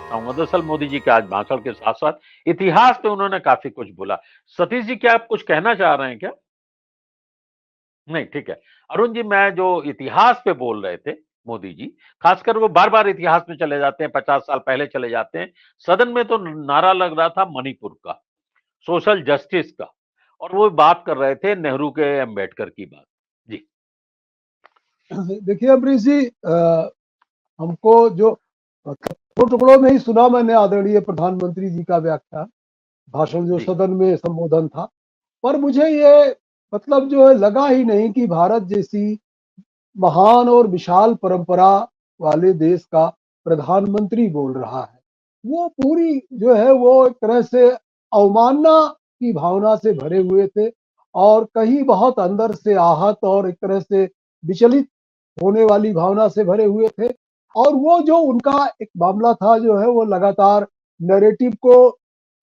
चाहूंगा। दरअसल मोदी जी के आज भाषण के साथ साथ इतिहास पे उन्होंने काफी कुछ बोला। सतीश जी, क्या आप कुछ कहना चाह रहे हैं क्या? नहीं, ठीक है। अरुण जी, मैं जो इतिहास पे बोल रहे थे मोदी जी, खासकर वो बार-बार इतिहास में चले जाते हैं, 50 साल पहले चले जाते हैं। सदन में तो नारा लग रहा था मणिपुर का, सोशल जस्टिस का, और वो बात कर रहे थे नेहरू के, अंबेडकर की बात। जी। देखिए अमरीश जी, हमको जो टुकड़ों टुकड़ों में ही सुना मैंने आदरणीय प्रधानमंत्री जी का व्याख्यान, भाषण जो जी। सदन में संबोधन था, पर मुझे ये मतलब जो है लगा ही नहीं कि भारत जैसी महान और विशाल परंपरा वाले देश का प्रधानमंत्री बोल रहा है। वो पूरी जो है वो एक तरह से अवमानना की भावना से भरे हुए थे और कहीं बहुत अंदर से आहत और एक तरह से विचलित होने वाली भावना से भरे हुए थे। और वो जो उनका एक मामला था जो है वो लगातार नैरेटिव को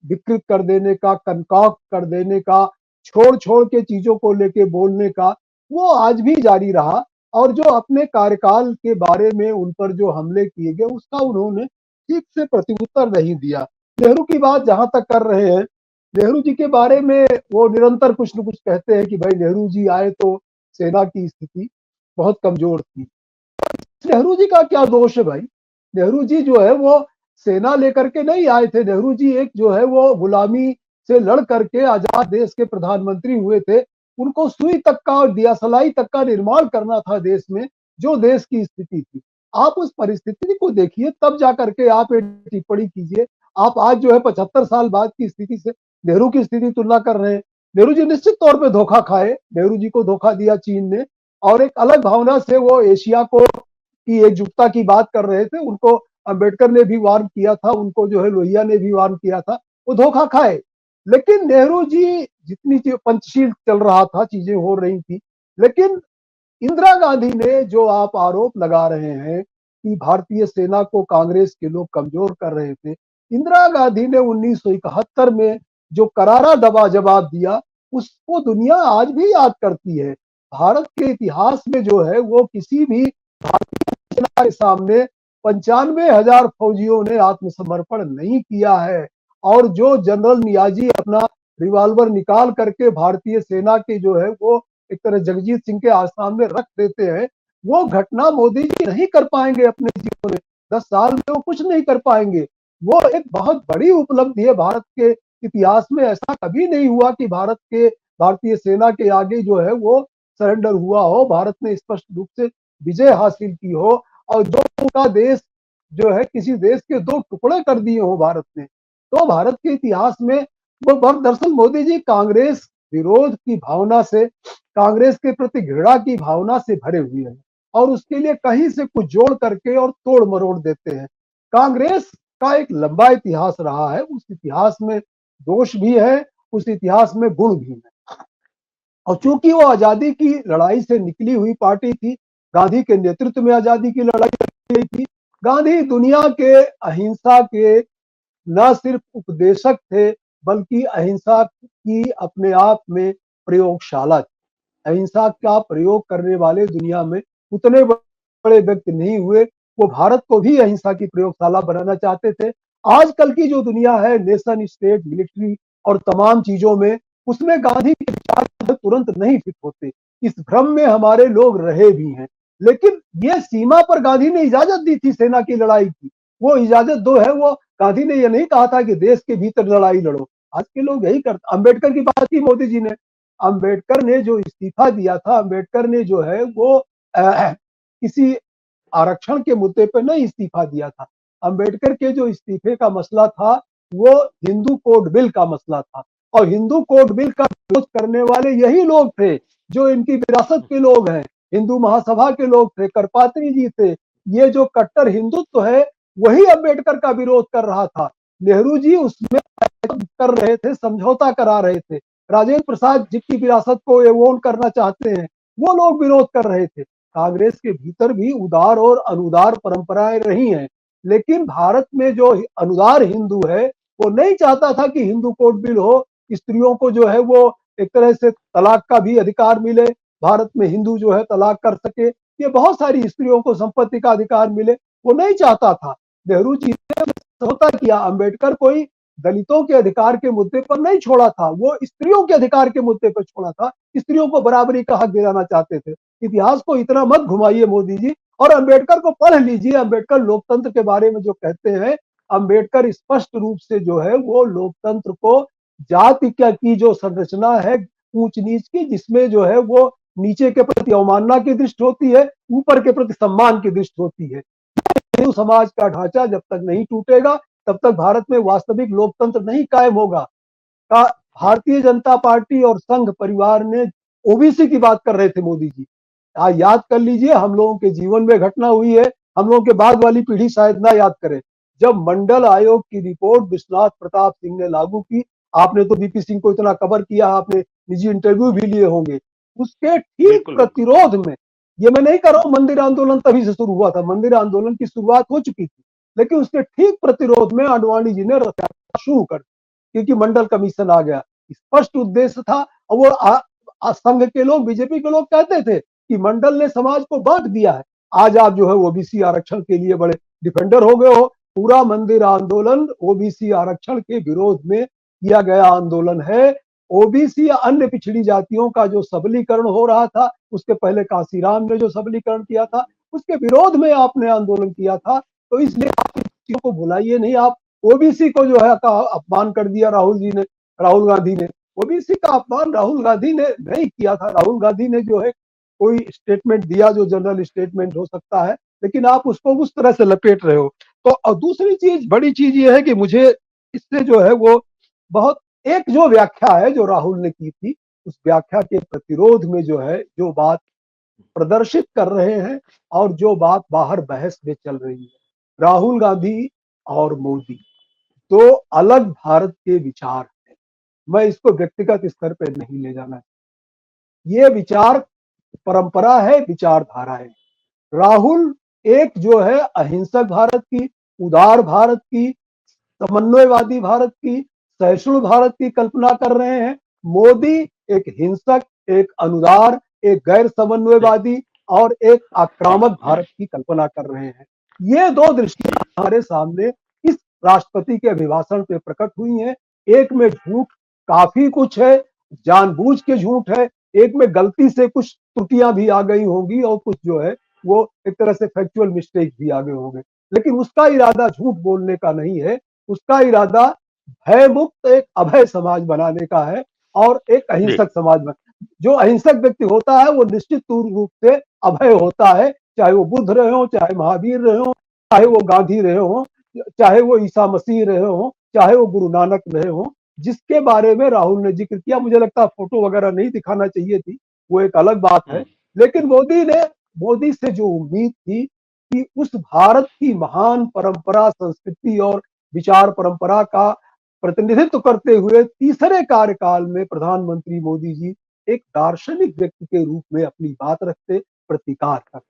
विकृत कर देने का, कनकॉक्ट कर देने का, छोड़ छोड़ के चीजों को लेके बोलने का, वो आज भी जारी रहा। और जो अपने कार्यकाल के बारे में उन पर जो हमले किए गए उसका उन्होंने ठीक से प्रत्युत्तर नहीं दिया। नेहरू की बात जहां तक कर रहे हैं, नेहरू जी के बारे में वो निरंतर कुछ न कुछ कहते हैं कि भाई नेहरू जी आए तो सेना की स्थिति बहुत कमजोर थी। नेहरू जी का क्या दोष है भाई? नेहरू जी जो है वो सेना लेकर के नहीं आए थे। नेहरू जी एक जो है वो गुलामी से लड़ करके आजाद देश के प्रधानमंत्री हुए थे। उनको सुई तक का और दियासलाई तक का निर्माण करना था देश में, जो देश की स्थिति थी। आप उस परिस्थिति को देखिए, तब जाकर के आप एक टिप्पणी कीजिए। आप आज जो है 75 साल बाद की स्थिति से नेहरू की स्थिति तुलना कर रहे हैं। नेहरू जी निश्चित तौर पे धोखा खाए, नेहरू जी को धोखा दिया चीन ने, और एक अलग भावना से वो एशिया को की एकजुटता की बात कर रहे थे। उनको अंबेडकर ने भी वार्न किया था, उनको जो है लोहिया ने भी वार्न किया था, वो धोखा खाए। लेकिन नेहरू जी जितनी पंचशील चल रहा था, चीजें हो रही थी, लेकिन इंदिरा गांधी ने जो आप आरोप लगा रहे हैं कि भारतीय सेना को कांग्रेस के लोग कमजोर कर रहे थे, इंदिरा गांधी ने 1971 में जो करारा दबा जवाब दिया, उसको दुनिया आज भी याद करती है। भारत के इतिहास में जो है वो किसी भी सेना के सामने 95,000 फौजियों ने आत्मसमर्पण नहीं किया है। और जो जनरल नियाजी अपना रिवॉल्वर निकाल करके भारतीय सेना के जो है वो एक तरह जगजीत सिंह के सामने रख देते हैं, वो घटना मोदी जी नहीं कर पाएंगे अपने जीवन में। 10 साल में वो कुछ नहीं कर पाएंगे। वो एक बहुत बड़ी उपलब्धि है भारत के इतिहास में। ऐसा कभी नहीं हुआ कि भारतीय सेना के आगे जो है वो सरेंडर हुआ हो, भारत ने स्पष्ट रूप से विजय हासिल की हो। और जो उनका देश जो है किसी देश के दो टुकड़े कर दिए हो भारत ने, तो भारत के इतिहास में वो दरअसल मोदी जी कांग्रेस विरोध की भावना से, कांग्रेस के प्रति घृणा की भावना से भरे हुए हैं और उसके लिए कहीं से कुछ जोड़ करके और तोड़ मरोड़ देते हैं। कांग्रेस का एक लंबा इतिहास रहा है, उस इतिहास में दोष भी है, उस इतिहास में गुण भी है। और जी। चूंकि वो आजादी की लड़ाई से निकली हुई पार्टी थी, गांधी के नेतृत्व में आजादी की लड़ाई लड़ी गई थी। गांधी दुनिया के अहिंसा के न सिर्फ उपदेशक थे, बल्कि अहिंसा की अपने आप में प्रयोगशाला थी। अहिंसा का प्रयोग करने वाले दुनिया में उतने बड़े व्यक्ति नहीं हुए। वो भारत को भी अहिंसा की प्रयोगशाला बनाना चाहते थे। आजकल की जो दुनिया है, नेशन स्टेट मिलिट्री और तमाम चीजों में, उसमें गांधी के विचार तुरंत नहीं फिट होते। इस भ्रम में हमारे लोग रहे भी हैं। लेकिन ये सीमा पर गांधी ने इजाजत दी थी सेना की लड़ाई की। वो इजाजत दो है, वो गांधी ने ये नहीं कहा था कि देश के भीतर लड़ाई लड़ो। आज के लोग यही करते। अंबेडकर की बात की मोदी जी ने, अंबेडकर ने जो इस्तीफा दिया था, अंबेडकर ने जो है वो किसी आरक्षण के मुद्दे पर नहीं इस्तीफा दिया था। अंबेडकर के जो इस्तीफे का मसला था वो हिंदू कोड बिल का मसला था। और हिंदू कोड बिल का विरोध करने वाले यही लोग थे जो इनकी विरासत के लोग हैं। हिंदू महासभा के लोग थे, करपात्री जी थे। ये जो कट्टर हिंदुत्व है वही अंबेडकर का विरोध कर रहा था। नेहरू जी उसमें कर रहे थे, समझौता करा रहे थे। राजेंद्र प्रसाद जिनकी विरासत को ये ओन करना चाहते हैं, वो लोग विरोध कर रहे थे। कांग्रेस के भीतर भी उदार और अनुदार परंपराएं रही हैं, लेकिन भारत में जो अनुदार हिंदू है वो नहीं चाहता था कि हिंदू कोड बिल हो, स्त्रियों को जो है वो एक तरह से तलाक का भी अधिकार मिले, भारत में हिंदू जो है तलाक कर सके, ये बहुत सारी स्त्रियों को संपत्ति का अधिकार मिले, वो नहीं चाहता था। नेहरू जी ने समझौता किया। अंबेडकर कोई दलितों के अधिकार के मुद्दे पर नहीं छोड़ा था, वो स्त्रियों के अधिकार के मुद्दे पर छोड़ा था। स्त्रियों को बराबरी का हक दिलाना चाहते थे। इतिहास को इतना मत घुमाइए मोदी जी, और अंबेडकर को पढ़ लीजिए। अंबेडकर लोकतंत्र के बारे में जो कहते हैं, अंबेडकर स्पष्ट रूप से जो है वो लोकतंत्र को जाति क्या की जो संरचना है ऊंच नीच की, जिसमें जो है वो नीचे के प्रति अवमानना की दृष्टि होती है, ऊपर के प्रति सम्मान की दृष्टि होती है। हिंदू समाज का ढांचा जब तक नहीं टूटेगा, तब तक भारत में वास्तविक लोकतंत्र नहीं कायम होगा। का भारतीय जनता पार्टी और संघ परिवार ने ओबीसी की बात कर रहे थे मोदी जी। आज याद कर लीजिए, हम लोगों के जीवन में घटना हुई है, हम लोगों के बाद वाली पीढ़ी शायद ना याद करे। जब मंडल आयोग की रिपोर्ट विश्वनाथ प्रताप सिंह ने लागू की, आपने तो वीपी सिंह को इतना कवर किया, आपने निजी इंटरव्यू भी लिए होंगे। उसके ठीक बिल्कुल, प्रतिरोध में, ये मैं नहीं कर रहा हूं मंदिर आंदोलन तभी से शुरू हुआ था, मंदिर आंदोलन की शुरुआत हो चुकी थी, लेकिन उसके ठीक प्रतिरोध में आडवाणी जी ने रथ यात्रा शुरू कर दी, क्योंकि मंडल कमीशन आ गया। स्पष्ट उद्देश्य था। और वो संघ के लोग, बीजेपी के लोग कहते थे कि मंडल ने समाज को बांट दिया है। आज आप जो है ओबीसी आरक्षण के लिए बड़े डिफेंडर हो गए हो। पूरा मंदिर आंदोलन ओबीसी आरक्षण के विरोध में किया गया आंदोलन है। ओबीसी या अन्य पिछड़ी जातियों का जो सबलीकरण हो रहा था, उसके पहले कांसीराम ने जो सबलीकरण किया था, उसके विरोध में आपने आंदोलन किया था। तो इसलिए आप इन चीजों को भुलाइए नहीं। आप ओबीसी को जो है का अपमान कर दिया राहुल गांधी ने। ओबीसी का अपमान राहुल गांधी ने नहीं किया था। राहुल गांधी ने जो है कोई स्टेटमेंट दिया जो जनरल स्टेटमेंट हो सकता है, लेकिन आप उसको उस तरह से लपेट रहे हो। तो और दूसरी चीज, बड़ी चीज ये है कि मुझे इससे जो है वो बहुत, एक जो व्याख्या है जो राहुल ने की थी, उस व्याख्या के प्रतिरोध में जो है जो बात प्रदर्शित कर रहे हैं और जो बात बाहर बहस में चल रही है, राहुल गांधी और मोदी दो अलग भारत के विचार हैं। मैं इसको व्यक्तिगत स्तर पर नहीं ले जाना। ये विचार परंपरा है, विचारधारा है। राहुल एक जो है अहिंसक भारत की, उदार भारत की, समन्वयवादी भारत की, सहिष्णु भारत की कल्पना कर रहे हैं। मोदी एक हिंसक, एक अनुदार, एक गैर समन्वयवादी और एक आक्रामक भारत की कल्पना कर रहे हैं। ये दो दृष्टियां हमारे सामने इस राष्ट्रपति के अभिभाषण पे प्रकट हुई हैं। एक में झूठ काफी कुछ है, जानबूझ के झूठ है। एक में गलती से कुछ त्रुटियां भी आ गई होंगी और कुछ जो है वो एक तरह से फैक्चुअल मिस्टेक भी आ गए होंगे, लेकिन उसका इरादा झूठ बोलने का नहीं है। उसका इरादा भय मुक्त एक अभय समाज बनाने का है और एक अहिंसक समाज बना। जो अहिंसक व्यक्ति होता है वो निश्चित रूप से अभय होता है, चाहे वो बुद्ध रहे हो, चाहे महावीर रहे हो, चाहे वो गांधी रहे हो, चाहे वो ईसा मसीह रहे हो, चाहे वो गुरु नानक रहे हो, जिसके बारे में राहुल ने जिक्र किया। मुझे लगता है फोटो वगैरह नहीं दिखाना चाहिए थी, वो एक अलग बात है। लेकिन मोदी से जो उम्मीद थी कि उस भारत की महान परंपरा, संस्कृति और विचार परंपरा का प्रतिनिधित्व करते हुए तीसरे कार्यकाल में प्रधानमंत्री मोदी जी एक दार्शनिक व्यक्ति के रूप में अपनी बात रखते, प्रतिकार करते,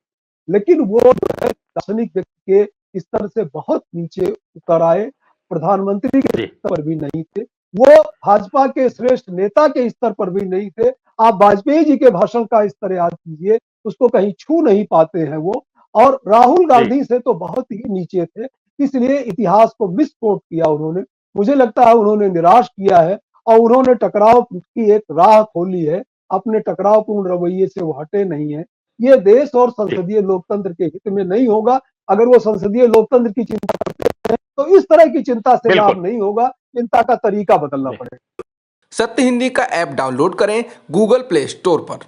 लेकिन वो जो है दार्शनिक व्यक्ति के स्तर से बहुत नीचे उतर आए, प्रधानमंत्री के स्तर पर भी नहीं थे, वो भाजपा के श्रेष्ठ नेता के स्तर पर भी नहीं थे। आप वाजपेयी जी के भाषण का स्तर याद कीजिए, उसको कहीं छू नहीं पाते हैं वो, और राहुल गांधी से तो बहुत ही नीचे थे। इसलिए इतिहास को मिसकोट किया उन्होंने। मुझे लगता है उन्होंने निराश किया है और उन्होंने टकराव की एक राह खोली है। अपने टकरावपूर्ण रवैये से वो हटे नहीं है। ये देश और संसदीय लोकतंत्र के हित में नहीं होगा। अगर वो संसदीय लोकतंत्र की चिंता करते हैं तो इस तरह की चिंता से लाभ नहीं होगा, चिंता का तरीका बदलना पड़ेगा। सत्य हिंदी का ऐप डाउनलोड करें गूगल प्ले स्टोर पर।